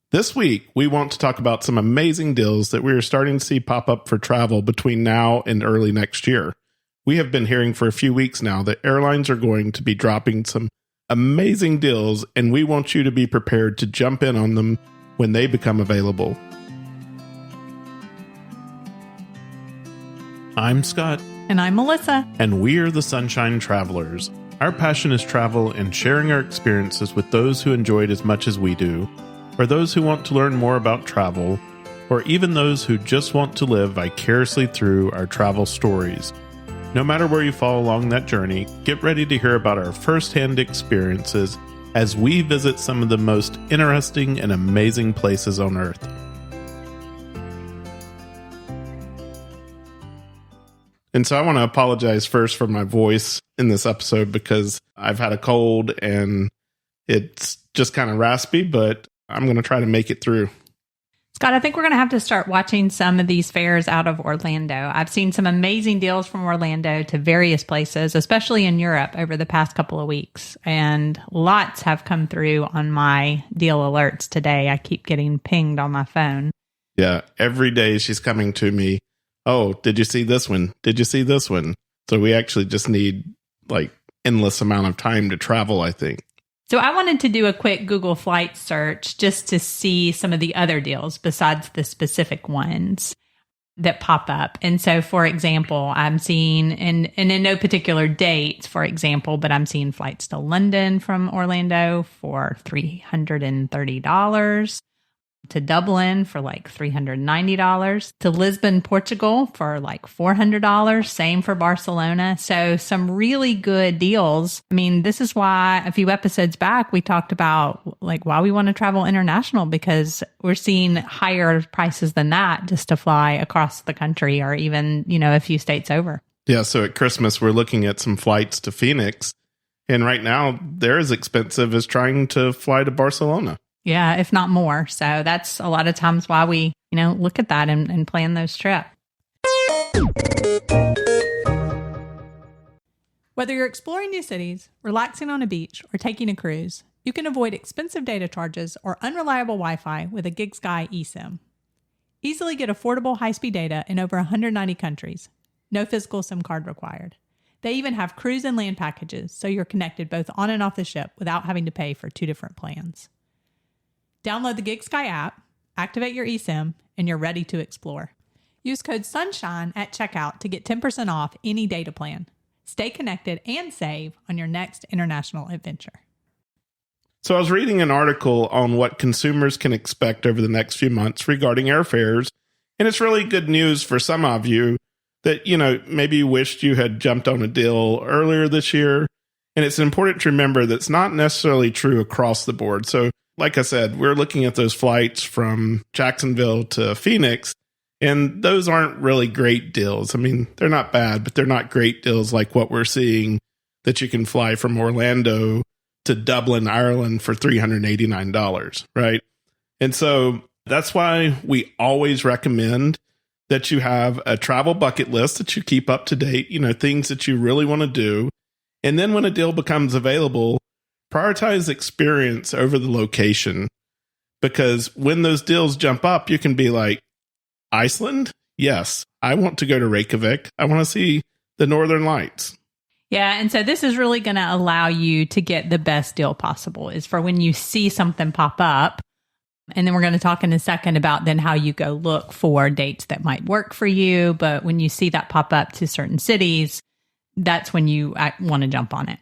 This week, we want to talk about some amazing deals that we are starting to see pop up for travel between now and early next year. We have been hearing for a few weeks now that airlines are going to be dropping some amazing deals, and we want you to be prepared to jump in on them when they become available. I'm Scott. And I'm Melissa. And we're the Sunshine Travelers. Our passion is travel and sharing our experiences with those who enjoy it as much as we do, or those who want to learn more about travel, or even those who just want to live vicariously through our travel stories. No matter where you fall along that journey, get ready to hear about our first-hand experiences as we visit some of the most interesting and amazing places on Earth. And so I want to apologize first for my voice in this episode because I've had a cold and it's just kind of raspy, but I'm going to try to make it through. Scott, I think we're going to have to start watching some of these fares out of Orlando. I've seen some amazing deals from Orlando to various places, especially in Europe over the past couple of weeks. And lots have come through on my deal alerts today. I keep getting pinged on my phone. Yeah, every day she's coming to me. Oh, did you see this one? Did you see this one? So we actually just need like endless amount of time to travel, I think. So I wanted to do a quick Google flight search just to see some of the other deals besides the specific ones that pop up. And so, for example, I'm seeing, and in no particular dates, for example, but I'm seeing flights to London from Orlando for $330, to Dublin for like $390, to Lisbon, Portugal for like $400, same for Barcelona. So some really good deals. I mean, this is why a few episodes back we talked about like why we want to travel international, because we're seeing higher prices than that just to fly across the country or even, a few states over. Yeah, so at Christmas we're looking at some flights to Phoenix, and right now they're as expensive as trying to fly to Barcelona. Yeah, if not more. So that's a lot of times why we, look at that and plan those trips. Whether you're exploring new cities, relaxing on a beach, or taking a cruise, you can avoid expensive data charges or unreliable Wi-Fi with a GigSky eSIM. Easily get affordable high-speed data in over 190 countries. No physical SIM card required. They even have cruise and land packages, so you're connected both on and off the ship without having to pay for two different plans. Download the GigSky app, activate your eSIM, and you're ready to explore. Use code SUNSHINE at checkout to get 10% off any data plan. Stay connected and save on your next international adventure. So I was reading an article on what consumers can expect over the next few months regarding airfares, and it's really good news for some of you that, maybe you wished you had jumped on a deal earlier this year. And it's important to remember that's not necessarily true across the board. So like I said, we're looking at those flights from Jacksonville to Phoenix, and those aren't really great deals. I mean, they're not bad, but they're not great deals like what we're seeing that you can fly from Orlando to Dublin, Ireland for $389, right? And so that's why we always recommend that you have a travel bucket list that you keep up to date, things that you really want to do. And then when a deal becomes available, prioritize experience over the location, because when those deals jump up, you can be like, Iceland? Yes, I want to go to Reykjavik. I want to see the Northern Lights. Yeah, and so this is really going to allow you to get the best deal possible, is for when you see something pop up. And then we're going to talk in a second about then how you go look for dates that might work for you. But when you see that pop up to certain cities, that's when you want to jump on it.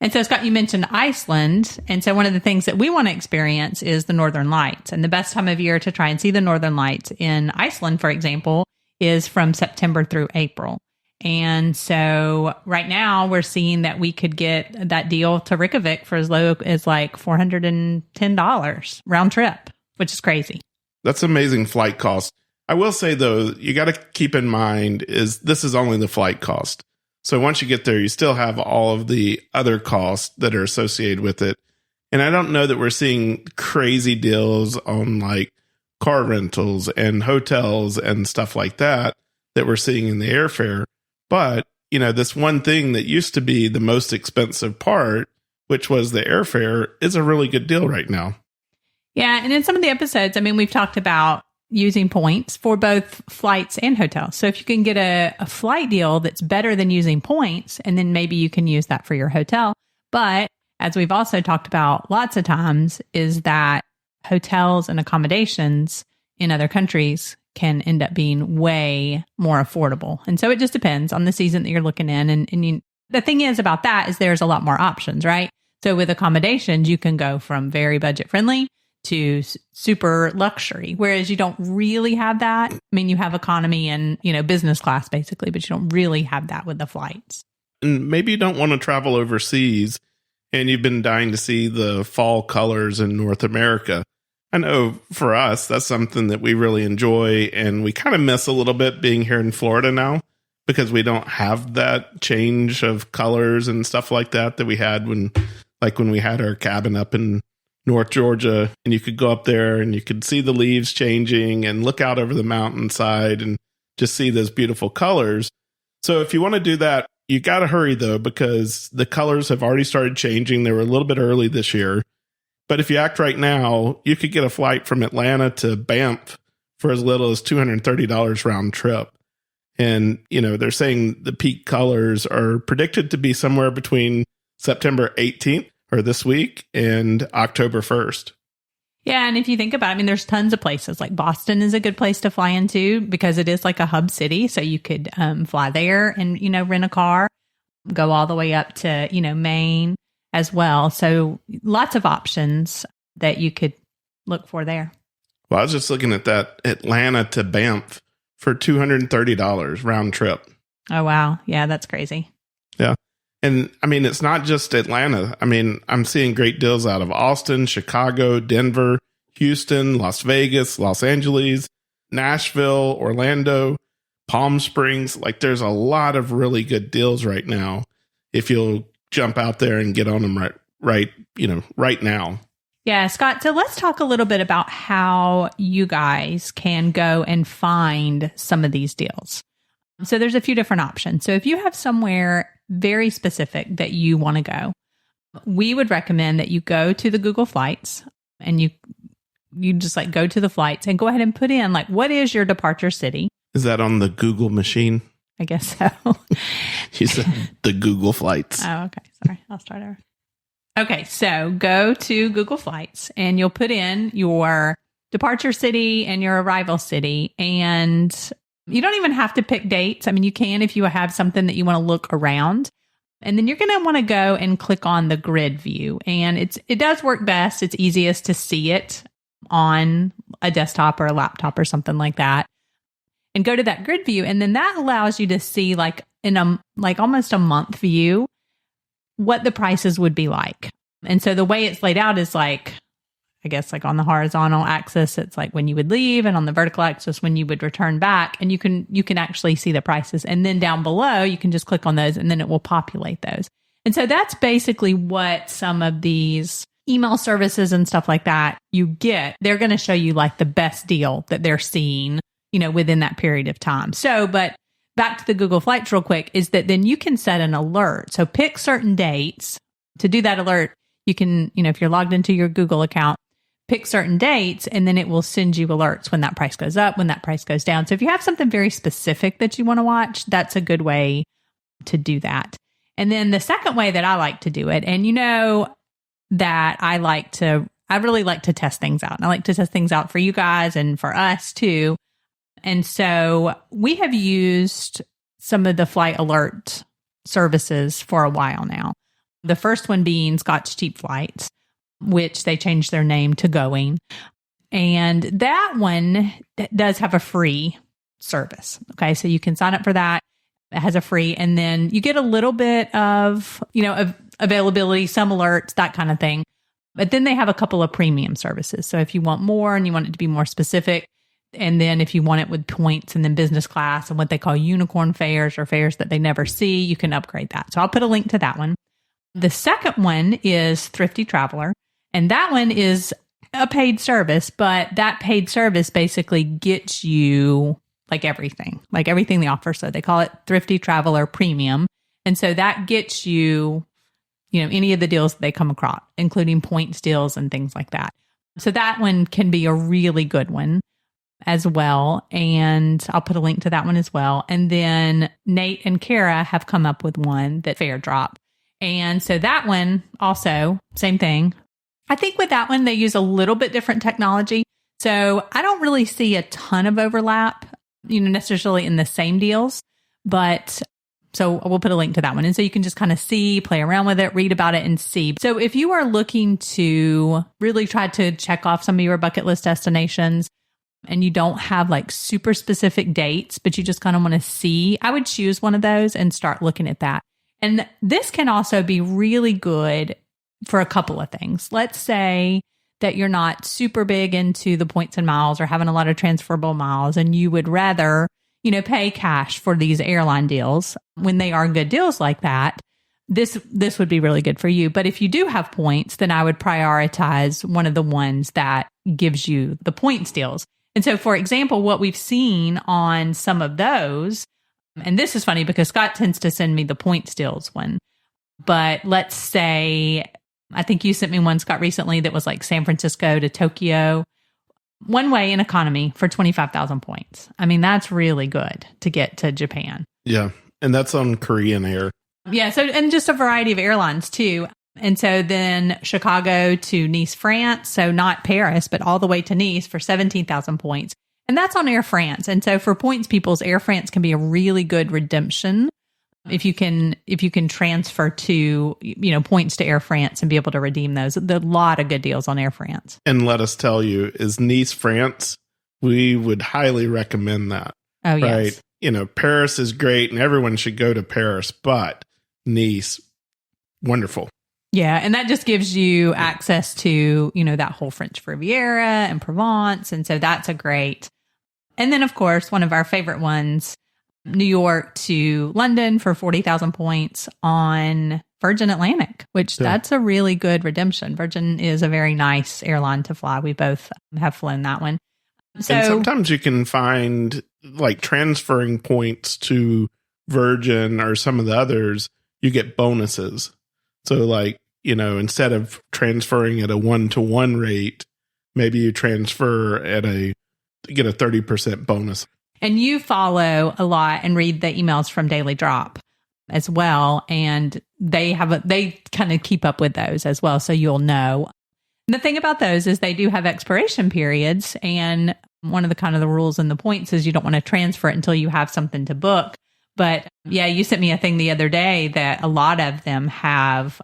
And so, Scott, you mentioned Iceland. And so one of the things that we want to experience is the Northern Lights. And the best time of year to try and see the Northern Lights in Iceland, for example, is from September through April. And so right now we're seeing that we could get that deal to Reykjavik for as low as like $410 round trip, which is crazy. That's amazing flight cost. I will say, though, you got to keep in mind this is only the flight cost. So once you get there, you still have all of the other costs that are associated with it. And I don't know that we're seeing crazy deals on like car rentals and hotels and stuff like that we're seeing in the airfare. But, this one thing that used to be the most expensive part, which was the airfare, is a really good deal right now. Yeah. And in some of the episodes, I mean, we've talked about using points for both flights and hotels. So if you can get a flight deal that's better than using points, and then maybe you can use that for your hotel. But as we've also talked about lots of times, is that hotels and accommodations in other countries can end up being way more affordable. And so it just depends on the season that you're looking in. And the thing is about that is there's a lot more options, right? So with accommodations, you can go from very budget friendly to super luxury, whereas you don't really have that. I mean, you have economy and, business class basically, but you don't really have that with the flights. And maybe you don't want to travel overseas and you've been dying to see the fall colors in North America. I know for us, that's something that we really enjoy, and we kind of miss a little bit being here in Florida now because we don't have that change of colors and stuff like that we had when we had our cabin up in North Georgia, and you could go up there and you could see the leaves changing and look out over the mountainside and just see those beautiful colors. So if you want to do that, you got to hurry though, because the colors have already started changing. They were a little bit early this year. But if you act right now, you could get a flight from Atlanta to Banff for as little as $230 round trip. And, they're saying the peak colors are predicted to be somewhere between September 18th or this week and October 1st. Yeah. And if you think about it, I mean, there's tons of places. Like Boston is a good place to fly into because it is like a hub city. So you could fly there and, rent a car, go all the way up to, Maine as well. So lots of options that you could look for there. Well, I was just looking at that Atlanta to Banff for $230 round trip. Oh, wow. Yeah, that's crazy. Yeah. And I mean, it's not just Atlanta. I mean, I'm seeing great deals out of Austin, Chicago, Denver, Houston, Las Vegas, Los Angeles, Nashville, Orlando, Palm Springs. Like there's a lot of really good deals right now if you'll jump out there and get on them right now. Yeah, Scott. So let's talk a little bit about how you guys can go and find some of these deals. So there's a few different options. So if you have somewhere very specific that you want to go, we would recommend that you go to the Google Flights and you just go to the flights and go ahead and put in what is your departure city? Is that on the Google machine? I guess so. She said the Google Flights. Oh, okay. Sorry. I'll start over. Okay. So go to Google Flights and you'll put in your departure city and your arrival city. And you don't even have to pick dates. I mean, you can if you have something that you want to look around. And then you're going to want to go and click on the grid view. And it does work best. It's easiest to see it on a desktop or a laptop or something like that. And go to that grid view. And then that allows you to see in almost a month view what the prices would be like. And so the way it's laid out is I guess on the horizontal axis, it's when you would leave, and on the vertical axis, when you would return back, and you can actually see the prices. And then down below, you can just click on those and then it will populate those. And so that's basically what some of these email services and stuff like that you get. They're going to show you the best deal that they're seeing, within that period of time. So, but back to the Google Flights real quick is that then you can set an alert. So pick certain dates to do that alert. You can, if you're logged into your Google account, pick certain dates, and then it will send you alerts when that price goes up, when that price goes down. So if you have something very specific that you want to watch, that's a good way to do that. And then the second way that I like to do it, and that I really like to test things out. And I like to test things out for you guys and for us too. And so we have used some of the flight alert services for a while now. The first one being Scott's Cheap Flights, which they changed their name to Going. And that one does have a free service. Okay. So you can sign up for that. It has a free, and then you get a little bit of, of availability, some alerts, that kind of thing. But then they have a couple of premium services. So if you want more and you want it to be more specific, and then if you want it with points and then business class and what they call unicorn fares or fares that they never see, you can upgrade that. So I'll put a link to that one. The second one is Thrifty Traveler. And that one is a paid service, but that paid service basically gets you everything they offer. So they call it Thrifty Traveler Premium. And so that gets you, any of the deals that they come across, including points deals and things like that. So that one can be a really good one as well. And I'll put a link to that one as well. And then Nate and Kara have come up with one that Fair Drop. And so that one also, same thing. I think with that one, they use a little bit different technology. So I don't really see a ton of overlap, necessarily in the same deals, but so we'll put a link to that one. And so you can just kind of see, play around with it, read about it and see. So if you are looking to really try to check off some of your bucket list destinations and you don't have like super specific dates, but you just kind of want to see, I would choose one of those and start looking at that. And this can also be really good for a couple of things. Let's say that you're not super big into the points and miles or having a lot of transferable miles, and you would rather, pay cash for these airline deals when they are good deals like that. This would be really good for you. But if you do have points, then I would prioritize one of the ones that gives you the points deals. And so, for example, what we've seen on some of those, and this is funny because Scott tends to send me the points deals one, but let's say, I think you sent me one, Scott, recently that was like San Francisco to Tokyo, one way in economy for 25,000 points. I mean, that's really good to get to Japan. Yeah. And that's on Korean Air. Yeah. So, and just a variety of airlines too. And so then Chicago to Nice, France. So not Paris, but all the way to Nice for 17,000 points. And that's on Air France. And so for points peoples, Air France can be a really good redemption if you can transfer to, points to Air France and be able to redeem those. There's a lot of good deals on Air France. And let us tell you, is Nice, France, we would highly recommend that. Oh, yes. Right. Paris is great and everyone should go to Paris, but Nice, wonderful. Yeah. And that just gives you access to, that whole French Riviera and Provence. And so that's a great. And then, of course, one of our favorite ones, New York to London for 40,000 points on Virgin Atlantic, which that's a really good redemption. Virgin is a very nice airline to fly. We both have flown that one. So, and sometimes you can find like transferring points to Virgin or some of the others, you get bonuses. So like, instead of transferring at a 1-to-1 rate, maybe you transfer get a 30% bonus. And you follow a lot and read the emails from Daily Drop as well. And they kind of keep up with those as well. So you'll know. And the thing about those is they do have expiration periods. And one of the rules in the points is you don't want to transfer it until you have something to book. But yeah, you sent me a thing the other day that a lot of them have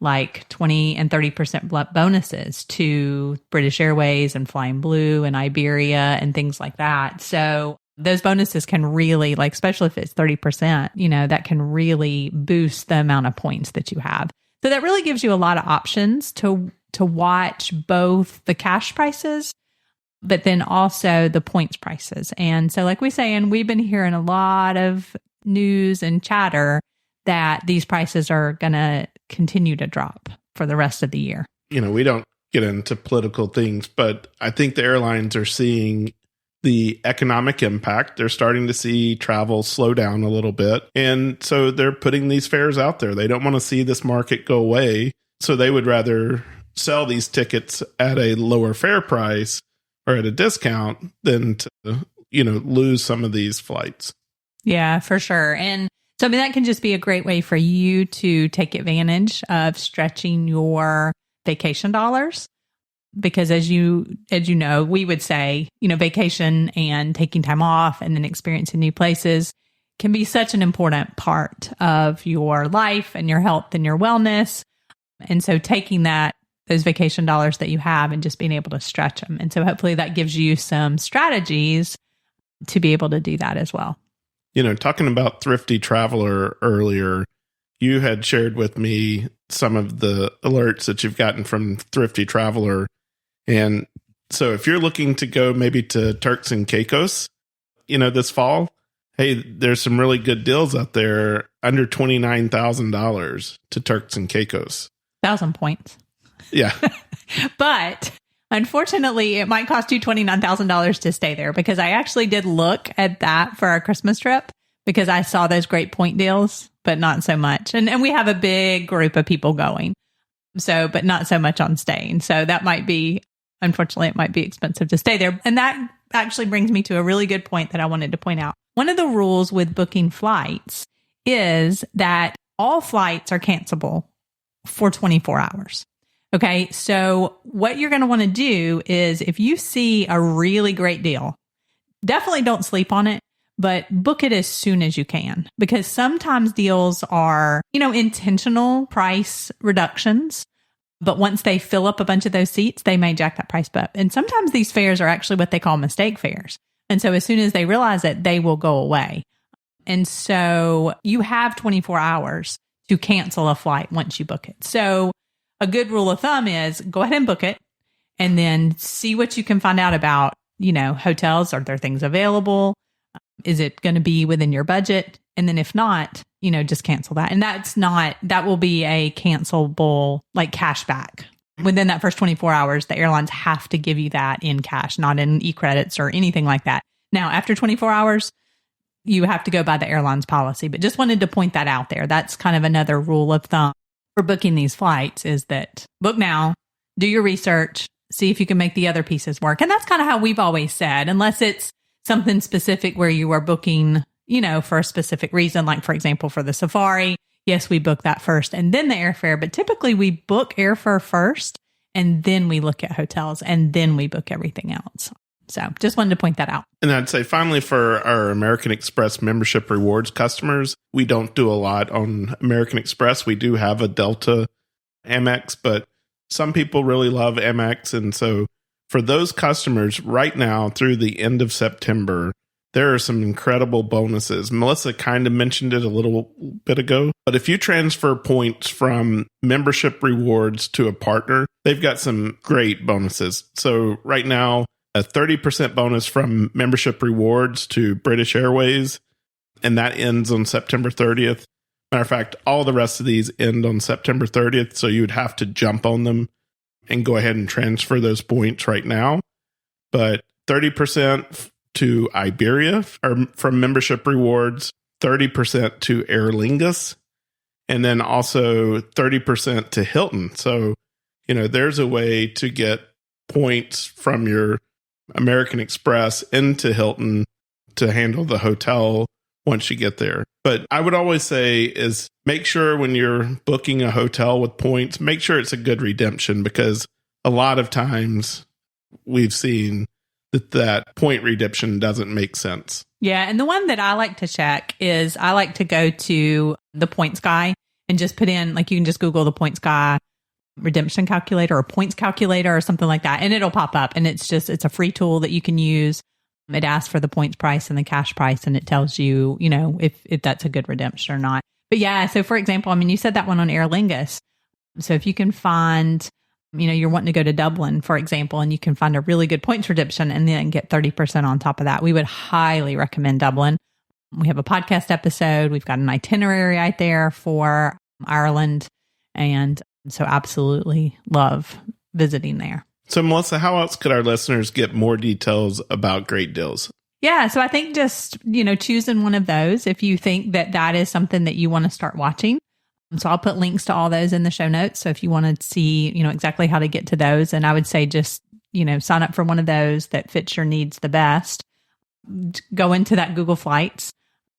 like 20 and 30% bonuses to British Airways and Flying Blue and Iberia and things like that. So those bonuses can really, like, especially if it's 30%, that can really boost the amount of points that you have. So that really gives you a lot of options to watch both the cash prices, but then also the points prices. And so like we say, and we've been hearing a lot of news and chatter that these prices are going to continue to drop for the rest of the year. We don't get into political things, but I think the airlines are seeing the economic impact. They're starting to see travel slow down a little bit. And so they're putting these fares out there. They don't want to see this market go away. So they would rather sell these tickets at a lower fare price or at a discount than to, lose some of these flights. Yeah, for sure. And so, I mean, that can just be a great way for you to take advantage of stretching your vacation dollars. Because as you know, we would say, vacation and taking time off and then experiencing new places can be such an important part of your life and your health and your wellness. And so taking those vacation dollars that you have and just being able to stretch them. And so hopefully that gives you some strategies to be able to do that as well. Talking about Thrifty Traveler earlier, you had shared with me some of the alerts that you've gotten from Thrifty Traveler. And so if you're looking to go maybe to Turks and Caicos, this fall, hey, there's some really good deals out there under $29,000 to Turks and Caicos. 1,000 points. Yeah. But unfortunately, it might cost you $29,000 to stay there, because I actually did look at that for our Christmas trip because I saw those great point deals, but not so much. And we have a big group of people going. So, but not so much on staying. So that might be unfortunately, it might be expensive to stay there. And that actually brings me to a really good point that I wanted to point out. One of the rules with booking flights is that all flights are cancelable for 24 hours. Okay, so what you're going to want to do is if you see a really great deal, definitely don't sleep on it, but book it as soon as you can, because sometimes deals are, intentional price reductions. But once they fill up a bunch of those seats, they may jack that price up. And sometimes these fares are actually what they call mistake fares. And so as soon as they realize it, they will go away. And so you have 24 hours to cancel a flight once you book it. So a good rule of thumb is go ahead and book it and then see what you can find out about, hotels. Are there things available? Is it going to be within your budget? And then if not, just cancel that. And that will be a cancelable, like cash back. Within that first 24 hours, the airlines have to give you that in cash, not in e-credits or anything like that. Now, after 24 hours, you have to go by the airline's policy, but just wanted to point that out there. That's kind of another rule of thumb for booking these flights is that book now, do your research, see if you can make the other pieces work. And that's kind of how we've always said, unless it's something specific where you are booking, for a specific reason, like for example, for the safari, yes, we book that first and then the airfare, but typically we book airfare first and then we look at hotels and then we book everything else. So just wanted to point that out. And I'd say finally for our American Express membership rewards customers, we don't do a lot on American Express. We do have a Delta Amex, but some people really love Amex. And so for those customers right now through the end of September, there are some incredible bonuses. Melissa kind of mentioned it a little bit ago, but if you transfer points from membership rewards to a partner, they've got some great bonuses. So right now, a 30% bonus from membership rewards to British Airways, and that ends on September 30th. Matter of fact, all the rest of these end on September 30th, so you would have to jump on them and go ahead and transfer those points right now. But 30% to Iberia or from membership rewards, 30% to Aer Lingus, and then also 30% to Hilton. So, there's a way to get points from your American Express into Hilton to handle the hotel once you get there. But I would always say is make sure when you're booking a hotel with points, make sure it's a good redemption, because a lot of times we've seen that point redemption doesn't make sense. Yeah. And the one that I like to check is I like to go to the points guy and just put in, like you can just Google the points guy redemption calculator or points calculator or something like that. And it'll pop up and it's a free tool that you can use. It asks for the points price and the cash price, and it tells you, if that's a good redemption or not. But yeah, so for example, you said that one on Aer Lingus. So if you can find, you're wanting to go to Dublin, for example, and you can find a really good points redemption and then get 30% on top of that, we would highly recommend Dublin. We have a podcast episode. We've got an itinerary out there for Ireland. And so absolutely love visiting there. So Melissa, how else could our listeners get more details about great deals? Yeah. So I think just, choosing one of those if you think that is something that you want to start watching. So I'll put links to all those in the show notes. So if you want to see, exactly how to get to those, and I would say just, sign up for one of those that fits your needs the best. Go into that Google Flights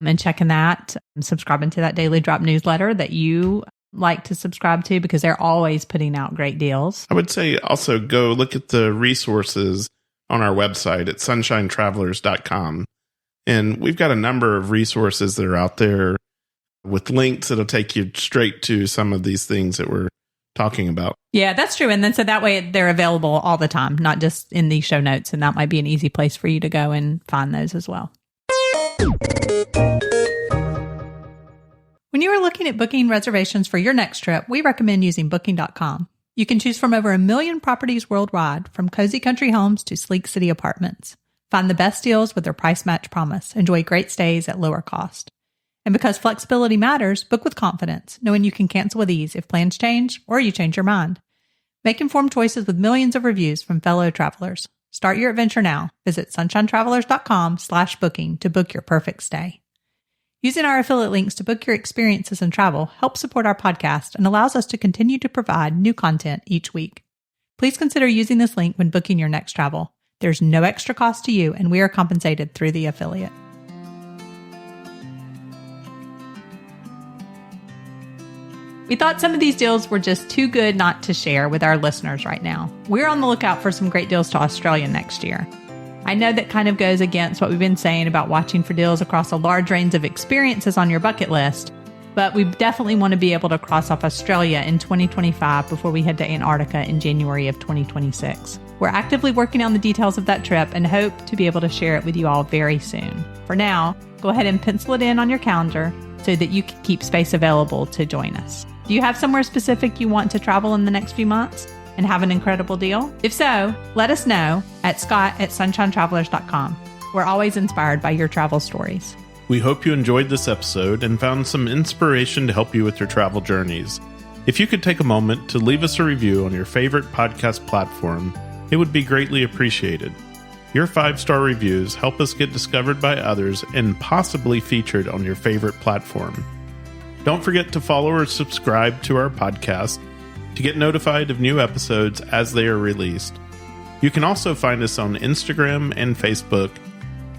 and checking that, subscribing to that Daily Drop newsletter that you like to subscribe to, because they're always putting out great deals. I would say also go look at the resources on our website at sunshinetravelers.com. And we've got a number of resources that are out there with links that'll take you straight to some of these things that we're talking about. Yeah, that's true. And then so that way they're available all the time, not just in the show notes. And that might be an easy place for you to go and find those as well. When you are looking at booking reservations for your next trip, we recommend using Booking.com. You can choose from over 1 million properties worldwide, from cozy country homes to sleek city apartments. Find the best deals with their price match promise. Enjoy great stays at lower cost. And because flexibility matters, book with confidence, knowing you can cancel with ease if plans change or you change your mind. Make informed choices with millions of reviews from fellow travelers. Start your adventure now. Visit sunshinetravelers.com/booking to book your perfect stay. Using our affiliate links to book your experiences and travel helps support our podcast and allows us to continue to provide new content each week. Please consider using this link when booking your next travel. There's no extra cost to you, and we are compensated through the affiliate. We thought some of these deals were just too good not to share with our listeners right now. We're on the lookout for some great deals to Australia next year. I know that kind of goes against what we've been saying about watching for deals across a large range of experiences on your bucket list, but we definitely want to be able to cross off Australia in 2025 before we head to Antarctica in January of 2026. We're actively working on the details of that trip and hope to be able to share it with you all very soon. For now, go ahead and pencil it in on your calendar so that you can keep space available to join us. Do you have somewhere specific you want to travel in the next few months and have an incredible deal? If so, let us know at scott@sunshinetravelers.com. We're always inspired by your travel stories. We hope you enjoyed this episode and found some inspiration to help you with your travel journeys. If you could take a moment to leave us a review on your favorite podcast platform, it would be greatly appreciated. Your 5-star reviews help us get discovered by others and possibly featured on your favorite platform. Don't forget to follow or subscribe to our podcast to get notified of new episodes as they are released. You can also find us on Instagram and Facebook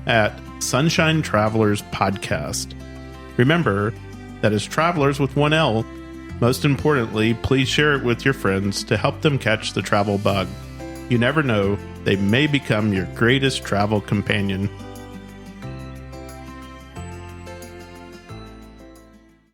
at Sunshine Travelers Podcast. Remember that as travelers with one L, most importantly, please share it with your friends to help them catch the travel bug. You never know, they may become your greatest travel companion.